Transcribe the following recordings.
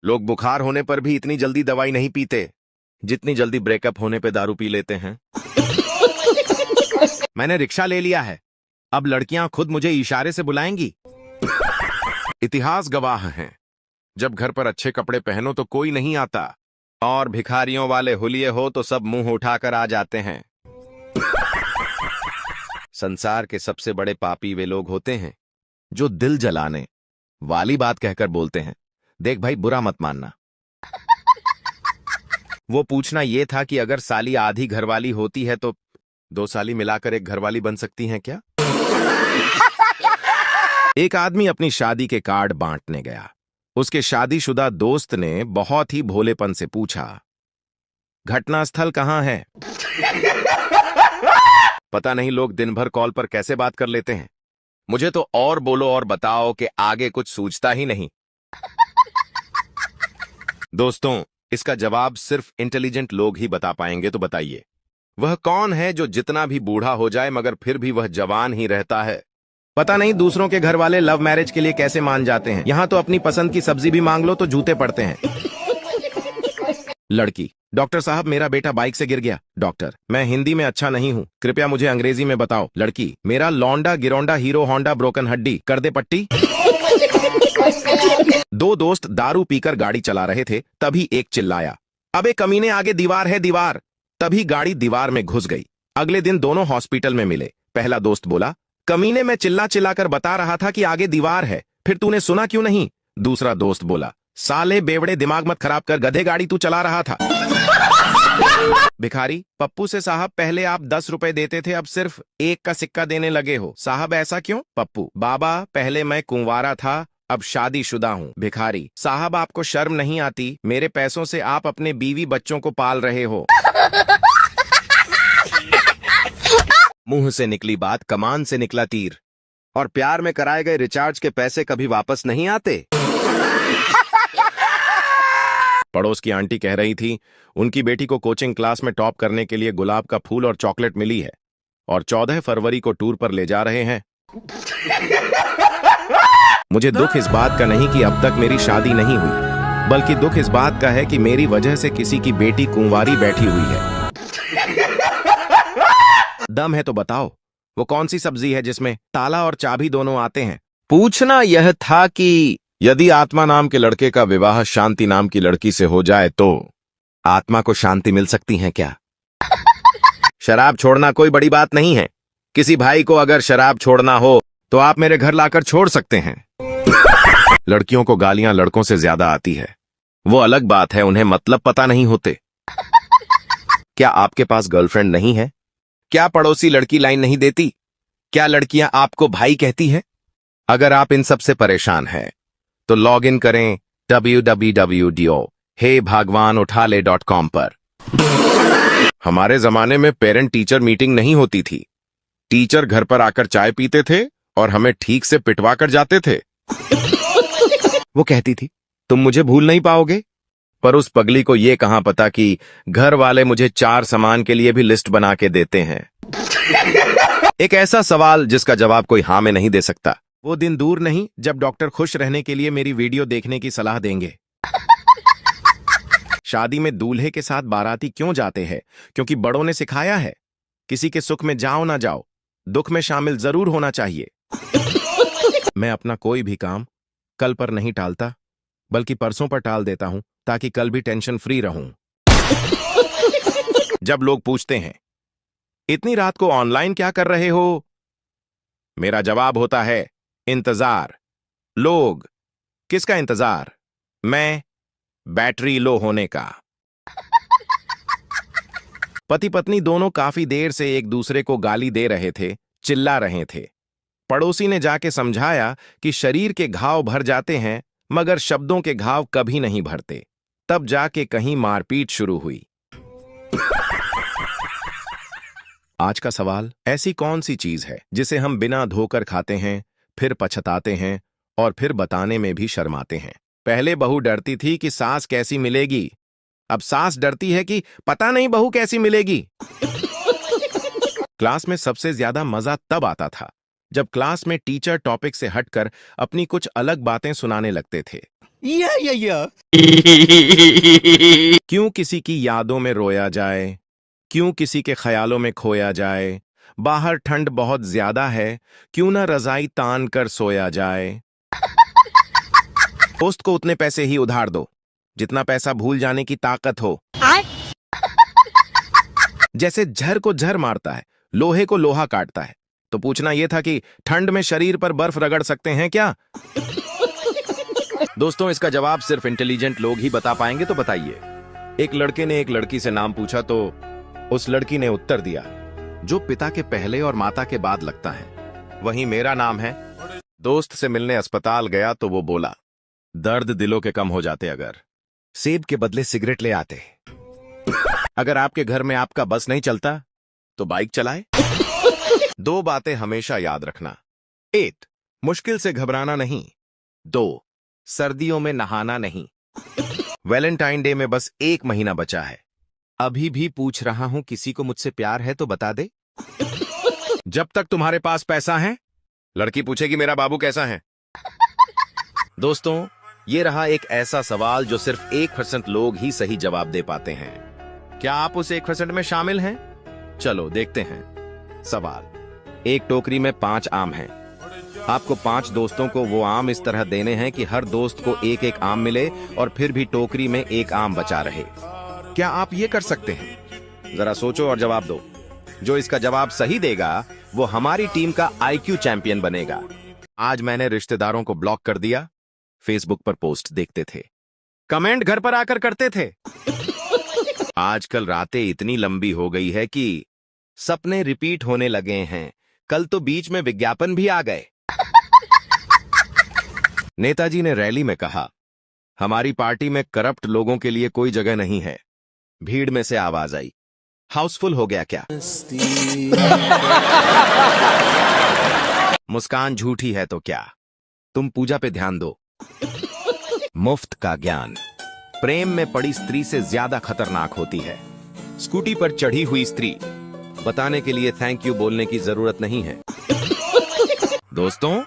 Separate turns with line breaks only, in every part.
लोग बुखार होने पर भी इतनी जल्दी दवाई नहीं पीते जितनी जल्दी ब्रेकअप होने पे दारू पी लेते हैं। मैंने रिक्शा ले लिया है, अब लड़कियां खुद मुझे इशारे से बुलाएंगी। इतिहास गवाह है, जब घर पर अच्छे कपड़े पहनो तो कोई नहीं आता, और भिखारियों वाले हुलिये हो तो सब मुंह उठाकर आ जाते हैं। संसार के सबसे बड़े पापी वे लोग होते हैं जो दिल जलाने वाली बात कहकर बोलते हैं, देख भाई बुरा मत मानना। वो पूछना ये था कि अगर साली आधी घरवाली होती है तो दो साली मिलाकर एक घरवाली बन सकती हैं क्या? एक आदमी अपनी शादी के कार्ड बांटने गया। उसके शादीशुदा दोस्त ने बहुत ही भोलेपन से पूछा, घटनास्थल कहां है? पता नहीं लोग दिन भर कॉल पर कैसे बात कर लेते हैं। मुझे तो और बोलो और बताओ कि आगे कुछ सूझता ही नहीं। दोस्तों, इसका जवाब सिर्फ इंटेलिजेंट लोग ही बता पाएंगे, तो बताइए वह कौन है जो जितना भी बूढ़ा हो जाए मगर फिर भी वह जवान ही रहता है? पता नहीं दूसरों के घर वाले लव मैरिज के लिए कैसे मान जाते हैं। यहां तो अपनी पसंद की सब्जी भी मांग लो तो जूते पड़ते हैं। लड़की, डॉक्टर साहब मेरा बेटा बाइक से गिर गया। डॉक्टर, मैं हिंदी में अच्छा नहीं हूँ, कृपया मुझे अंग्रेजी में बताओ। लड़की, मेरा लौंडा गिरोंडा हीरो होंडा ब्रोकन हड्डी, कर दे पट्टी। दो दोस्त दारू पीकर गाड़ी चला रहे थे, तभी एक चिल्लाया, अबे कमीने आगे दीवार है दीवार। तभी गाड़ी दीवार में घुस गई। अगले दिन दोनों हॉस्पिटल में मिले। पहला दोस्त बोला, कमीने में चिल्ला चिल्लाकर बता रहा था कि आगे दीवार है, फिर तूने सुना क्यों नहीं? दूसरा दोस्त बोला, साले बेवड़े दिमाग मत खराब कर, गधे गाड़ी तू चला रहा था। भिखारी, पप्पू से साहब पहले आप 10 रुपए देते थे, अब सिर्फ 1 का सिक्का देने लगे हो। साहब ऐसा क्यों? पप्पू, बाबा पहले मैं कुंवारा था, अब शादीशुदा हूँ। भिखारी, साहब आपको शर्म नहीं आती? मेरे पैसों से आप अपने बीवी बच्चों को पाल रहे हो। मुंह से निकली बात कमान से निकला तीर, और प्यार में कराए गए रिचार्ज के पैसे कभी वापस नहीं आते। पड़ोस की आंटी कह रही थी उनकी बेटी को कोचिंग क्लास में टॉप करने के लिए गुलाब का फूल और चॉकलेट मिली है और 14 फरवरी को टूर पर ले जा रहे हैं। मुझे दुख इस बात का नहीं कि अब तक मेरी शादी नहीं हुई, बल्कि दुख इस बात का है कि मेरी वजह से किसी की बेटी कुंवारी बैठी हुई है। दम है तो बताओ, वो कौन सी सब्जी है जिसमें ताला और चाबी दोनों आते हैं? पूछना यह था कि यदि आत्मा नाम के लड़के का विवाह शांति नाम की लड़की से हो जाए तो आत्मा को शांति मिल सकती है क्या? शराब छोड़ना कोई बड़ी बात नहीं है। किसी भाई को अगर शराब छोड़ना हो तो आप मेरे घर लाकर छोड़ सकते हैं। लड़कियों को गालियां लड़कों से ज्यादा आती है, वो अलग बात है, उन्हें मतलब पता नहीं होते। क्या आपके पास गर्लफ्रेंड नहीं है? क्या पड़ोसी लड़की लाइन नहीं देती? क्या लड़कियां आपको भाई कहती है? अगर आप इन सब से परेशान हैं तो लॉग इन करें www.heybhagwanuthale.com पर। हमारे जमाने में पेरेंट टीचर मीटिंग नहीं होती थी। टीचर घर पर आकर चाय पीते थे और हमें ठीक से पिटवा कर जाते थे। वो कहती थी, तुम मुझे भूल नहीं पाओगे। पर उस पगली को ये कहां पता कि घर वाले मुझे 4 सामान के लिए भी लिस्ट बना के देते हैं। एक ऐसा सवाल जिसका जवाब कोई हाँ में नहीं दे सकता। वो दिन दूर नहीं जब डॉक्टर खुश रहने के लिए मेरी वीडियो देखने की सलाह देंगे। शादी में दूल्हे के साथ बाराती क्यों जाते हैं? क्योंकि बड़ों ने सिखाया है, किसी के सुख में जाओ ना जाओ, दुख में शामिल जरूर होना चाहिए। मैं अपना कोई भी काम कल पर नहीं टालता, बल्कि परसों पर टाल देता हूं ताकि कल भी टेंशन फ्री रहूं। जब लोग पूछते हैं, इतनी रात को ऑनलाइन क्या कर रहे हो? मेरा जवाब होता है, इंतजार। लोग, किसका इंतजार? मैं, बैटरी लो होने का। पति पत्नी दोनों काफी देर से एक दूसरे को गाली दे रहे थे, चिल्ला रहे थे। पड़ोसी ने जाके समझाया कि शरीर के घाव भर जाते हैं मगर शब्दों के घाव कभी नहीं भरते। तब जाके कहीं मारपीट शुरू हुई। आज का सवाल, ऐसी कौन सी चीज है जिसे हम बिना धोकर खाते हैं, फिर पछताते हैं और फिर बताने में भी शर्माते हैं? पहले बहू डरती थी कि सास कैसी मिलेगी, अब सास डरती है कि पता नहीं बहू कैसी मिलेगी। क्लास में सबसे ज्यादा मजा तब आता था जब क्लास में टीचर टॉपिक से हटकर अपनी कुछ अलग बातें सुनाने लगते थे। क्यों किसी की यादों में रोया जाए, क्यों किसी के ख्यालों में खोया जाए, बाहर ठंड बहुत ज्यादा है, क्यों ना रजाई तान कर सोया जाए। दोस्त को उतने पैसे ही उधार दो जितना पैसा भूल जाने की ताकत हो। जैसे झर को झर मारता है, लोहे को लोहा काटता है। तो पूछना यह था कि ठंड में शरीर पर बर्फ रगड़ सकते हैं क्या? दोस्तों, इसका जवाब सिर्फ इंटेलिजेंट लोग ही बता पाएंगे, तो बताइए। एक लड़के ने एक लड़की से नाम पूछा तो उस लड़की ने उत्तर दिया, जो पिता के पहले और माता के बाद लगता है वही मेरा नाम है। दोस्त से मिलने अस्पताल गया तो वो बोला, दर्द दिलों के कम हो जाते अगर सेब के बदले सिगरेट ले आते। अगर आपके घर में आपका बस नहीं चलता तो बाइक चलाए। दो बातें हमेशा याद रखना। 1. मुश्किल से घबराना नहीं। 2. सर्दियों में नहाना नहीं। वैलेंटाइन डे में बस 1 महीना बचा है। अभी भी पूछ रहा हूं, किसी को मुझसे प्यार है तो बता दे। जब तक तुम्हारे पास पैसा है, लड़की पूछेगी मेरा बाबू कैसा है। दोस्तों, ये रहा एक ऐसा सवाल जो सिर्फ 1% लोग ही सही जवाब दे पाते हैं। क्या आप उस 1% में शामिल हैं? चलो देखते हैं। सवाल: एक टोकरी में 5 आम हैं। आपको 5 दोस्तों को वो आम इस तरह देने हैं कि हर दोस्त को एक एक आम मिले और फिर भी टोकरी में 1 आम बचा रहे। क्या आप ये कर सकते हैं? जरा सोचो और जवाब दो। जो इसका जवाब सही देगा वो हमारी टीम का IQ चैंपियन बनेगा। आज मैंने रिश्तेदारों को ब्लॉक कर दिया। फेसबुक पर पोस्ट देखते थे, कमेंट घर पर आकर करते थे। आजकल रातें इतनी लंबी हो गई है कि सपने रिपीट होने लगे हैं। कल तो बीच में विज्ञापन भी आ गए। नेताजी ने रैली में कहा, हमारी पार्टी में करप्ट लोगों के लिए कोई जगह नहीं है। भीड़ में से आवाज आई, हाउसफुल हो गया क्या? मुस्कान झूठी है तो क्या? तुम पूजा पे ध्यान दो। मुफ्त का ज्ञान प्रेम में पड़ी स्त्री से ज्यादा खतरनाक होती है। स्कूटी पर चढ़ी हुई स्त्री, बताने के लिए थैंक यू बोलने की जरूरत नहीं है। दोस्तों,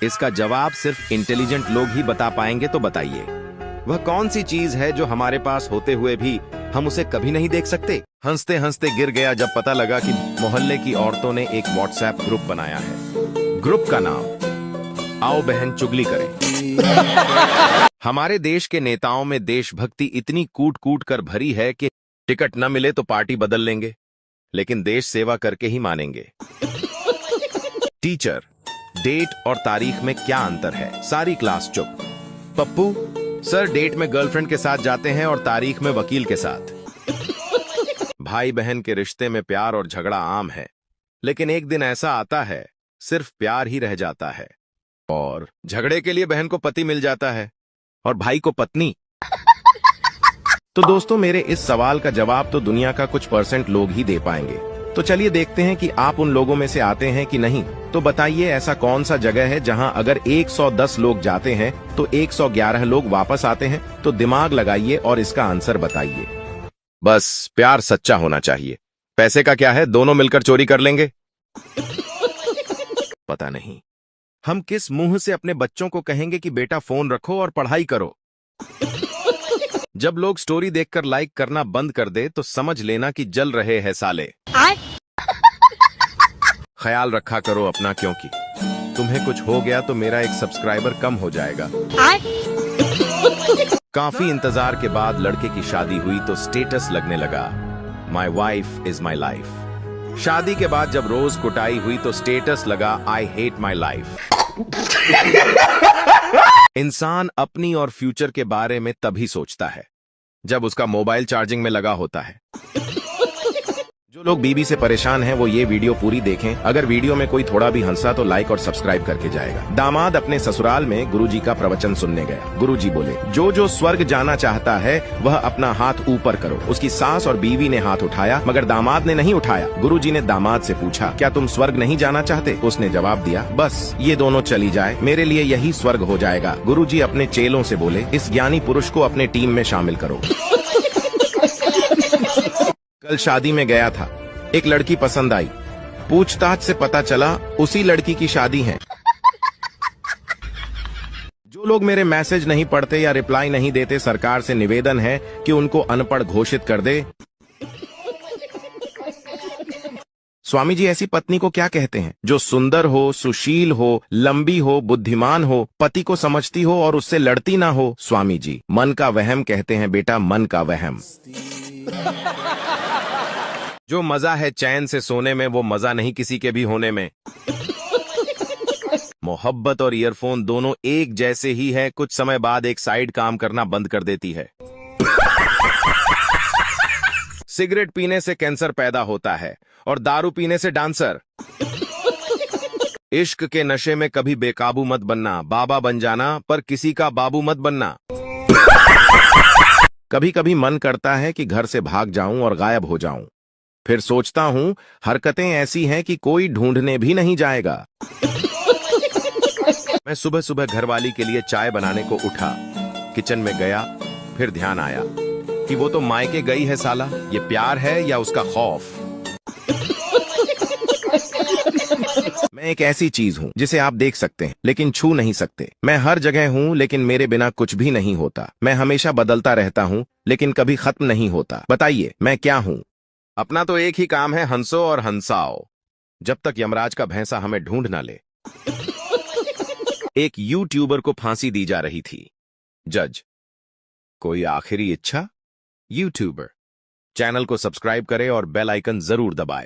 इसका जवाब सिर्फ इंटेलिजेंट लोग ही बता पाएंगे, तो बताइए वह कौन सी चीज है जो हमारे पास होते हुए भी हम उसे कभी नहीं देख सकते? हंसते हंसते गिर गया जब पता लगा कि मोहल्ले की औरतों ने एक व्हाट्सएप ग्रुप बनाया है। ग्रुप का नाम आओ बहन चुगली करें। हमारे देश के नेताओं में देशभक्ति इतनी कूट कूट कर भरी है कि टिकट न मिले तो पार्टी बदल लेंगे, लेकिन देश सेवा करके ही मानेंगे। टीचर, डेट और तारीख में क्या अंतर है? सारी क्लास चुप। पप्पू, सर डेट में गर्लफ्रेंड के साथ जाते हैं और तारीख में वकील के साथ। भाई बहन के रिश्ते में प्यार और झगड़ा आम है, लेकिन एक दिन ऐसा आता है सिर्फ प्यार ही रह जाता है और झगड़े के लिए बहन को पति मिल जाता है और भाई को पत्नी। तो दोस्तों, मेरे इस सवाल का जवाब तो दुनिया का कुछ % लोग ही दे पाएंगे। तो चलिए देखते हैं कि आप उन लोगों में से आते हैं कि नहीं। तो बताइए, ऐसा कौन सा जगह है जहां अगर 110 लोग जाते हैं तो 111 लोग वापस आते हैं? तो दिमाग लगाइए और इसका आंसर बताइए। बस प्यार सच्चा होना चाहिए। पैसे का क्या है, दोनों मिलकर चोरी कर लेंगे। पता नहीं हम किस मुंह से अपने बच्चों को कहेंगे कि बेटा फोन रखो और पढ़ाई करो। जब लोग स्टोरी देखकर लाइक करना बंद कर दे तो समझ लेना कि जल रहे हैं साले। ख्याल रखा करो अपना, क्योंकि तुम्हें कुछ हो गया तो मेरा एक सब्सक्राइबर कम हो जाएगा। काफी इंतजार के बाद लड़के की शादी हुई तो स्टेटस लगने लगा, my wife is my life. शादी के बाद जब रोज कुटाई हुई तो स्टेटस लगा, आई हेट माई लाइफ। इंसान अपनी और फ्यूचर के बारे में तभी सोचता है जब उसका मोबाइल चार्जिंग में लगा होता है। जो लोग बीबी से परेशान हैं वो ये वीडियो पूरी देखें। अगर वीडियो में कोई थोड़ा भी हंसा तो लाइक और सब्सक्राइब करके जाएगा। दामाद अपने ससुराल में गुरुजी का प्रवचन सुनने गया। गुरुजी बोले, जो जो स्वर्ग जाना चाहता है वह अपना हाथ ऊपर करो। उसकी सास और बीवी ने हाथ उठाया मगर दामाद ने नहीं उठाया। गुरुजी ने दामाद से पूछा, क्या तुम स्वर्ग नहीं जाना चाहते? उसने जवाब दिया, बस ये दोनों चली जाए, मेरे लिए यही स्वर्ग हो जाएगा। गुरुजी अपने चेलों से बोले, इस ज्ञानी पुरुष को अपने टीम में शामिल करो। कल शादी में गया था, एक लड़की पसंद आई। पूछताछ से पता चला उसी लड़की की शादी है। जो लोग मेरे मैसेज नहीं पढ़ते या रिप्लाई नहीं देते, सरकार से निवेदन है कि उनको अनपढ़ घोषित कर दे। स्वामी जी, ऐसी पत्नी को क्या कहते हैं जो सुंदर हो, सुशील हो, लंबी हो, बुद्धिमान हो, पति को समझती हो और उससे लड़ती ना हो? स्वामी जी, मन का वहम कहते हैं बेटा, मन का वहम। जो मजा है चैन से सोने में, वो मजा नहीं किसी के भी होने में। मोहब्बत और ईयरफोन दोनों एक जैसे ही है, कुछ समय बाद एक साइड काम करना बंद कर देती है। सिगरेट पीने से कैंसर पैदा होता है और दारू पीने से डांसर। इश्क के नशे में कभी बेकाबू मत बनना, बाबा बन जाना पर किसी का बाबू मत बनना। कभी कभी मन करता है कि घर से भाग जाऊं और गायब हो जाऊं, फिर सोचता हूं हरकतें ऐसी हैं कि कोई ढूंढने भी नहीं जाएगा। मैं सुबह सुबह घरवाली के लिए चाय बनाने को उठा, किचन में गया, फिर ध्यान आया कि वो तो मायके गई है साला। ये प्यार है या उसका खौफ? मैं एक ऐसी चीज हूं जिसे आप देख सकते हैं लेकिन छू नहीं सकते। मैं हर जगह हूं लेकिन मेरे बिना कुछ भी नहीं होता। मैं हमेशा बदलता रहता हूं लेकिन कभी खत्म नहीं होता। बताइए मैं क्या हूं? अपना तो एक ही काम है, हंसो और हंसाओ, जब तक यमराज का भैंसा हमें ढूंढ ना ले। एक यूट्यूबर को फांसी दी जा रही थी। जज, कोई आखिरी इच्छा? यूट्यूबर, चैनल को सब्सक्राइब करें और बेल आइकन जरूर दबाएं।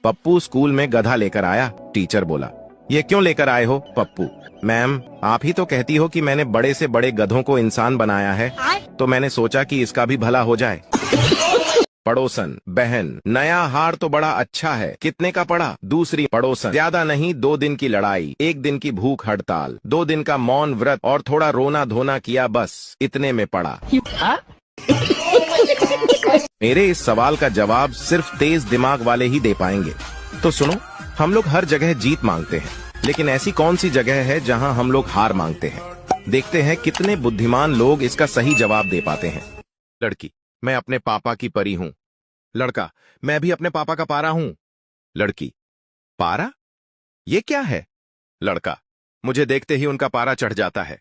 पप्पू स्कूल में गधा लेकर आया। टीचर बोला, ये क्यों लेकर आए हो पप्पू? मैम, आप ही तो कहती हो कि मैंने बड़े से बड़े गधों को इंसान बनाया है, तो मैंने सोचा कि इसका भी भला हो जाए। पड़ोसन, बहन, नया हार तो बड़ा अच्छा है, कितने का पड़ा? दूसरी पड़ोसन, ज्यादा नहीं, 2 दिन की लड़ाई, 1 दिन की भूख हड़ताल, 2 दिन का मौन व्रत और थोड़ा रोना धोना किया, बस इतने में पड़ा। मेरे इस सवाल का जवाब सिर्फ तेज दिमाग वाले ही दे पाएंगे। तो सुनो, हम लोग हर जगह जीत मांगते हैं, लेकिन ऐसी कौन सी जगह है जहां हम लोग हार मांगते हैं? देखते हैं कितने बुद्धिमान लोग इसका सही जवाब दे पाते हैं। लड़की, मैं अपने पापा की परी हूं। लड़का, मैं भी अपने पापा का पारा हूं। लड़की, पारा? ये क्या है? लड़का, मुझे देखते ही उनका पारा चढ़ जाता है।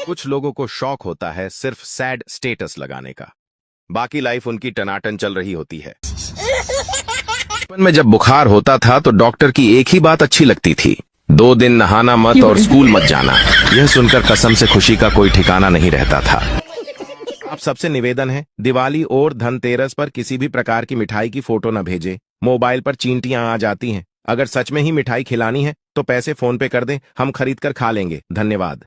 कुछ लोगों को शौक होता है सिर्फ सैड स्टेटस लगाने का, बाकी लाइफ उनकी टनाटन चल रही होती है। बचपन में जब बुखार होता था तो डॉक्टर की एक ही बात अच्छी लगती थी, 2 दिन नहाना मत और स्कूल मत जाना। यह सुनकर कसम से खुशी का कोई ठिकाना नहीं रहता था। आप सबसे निवेदन है, दिवाली और धनतेरस पर किसी भी प्रकार की मिठाई की फोटो न भेजें। मोबाइल पर चींटियां आ जाती हैं। अगर सच में ही मिठाई खिलानी है तो पैसे फोन पे कर दें, हम खरीद कर खा लेंगे। धन्यवाद।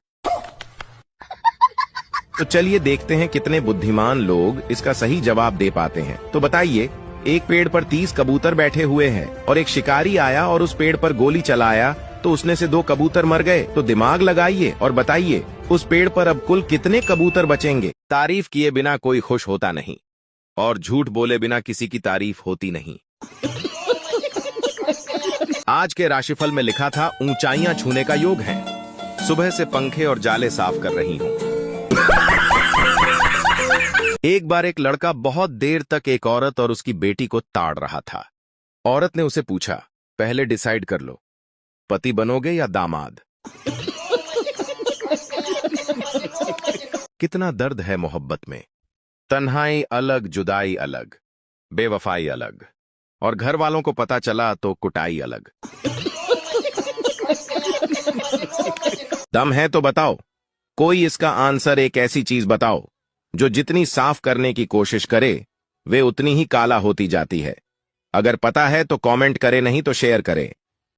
तो चलिए देखते हैं कितने बुद्धिमान लोग इसका सही जवाब दे पाते हैं। तो बताइए, एक पेड़ पर 30 कबूतर बैठे हुए हैं और एक शिकारी आया और उस पेड़ पर गोली चलाया तो उसने से 2 कबूतर मर गए। तो दिमाग लगाइए और बताइए उस पेड़ पर अब कुल कितने कबूतर बचेंगे? तारीफ किए बिना कोई खुश होता नहीं और झूठ बोले बिना किसी की तारीफ होती नहीं। आज के राशिफल में लिखा था, ऊंचाइयां छूने का योग है। सुबह से पंखे और जाले साफ कर रही हूं। एक बार एक लड़का बहुत देर तक एक औरत और उसकी बेटी को ताड़ रहा था। औरत ने उसे पूछा, पहले डिसाइड कर लो, पति बनोगे या दामाद? कितना दर्द है मोहब्बत में। तन्हाई अलग, जुदाई अलग, बेवफाई अलग, और घर वालों को पता चला तो कुटाई अलग। दम है तो बताओ, कोई इसका आंसर एक ऐसी चीज बताओ जो जितनी साफ करने की कोशिश करे वे उतनी ही काला होती जाती है। अगर पता है तो कमेंट करें, नहीं तो शेयर करें।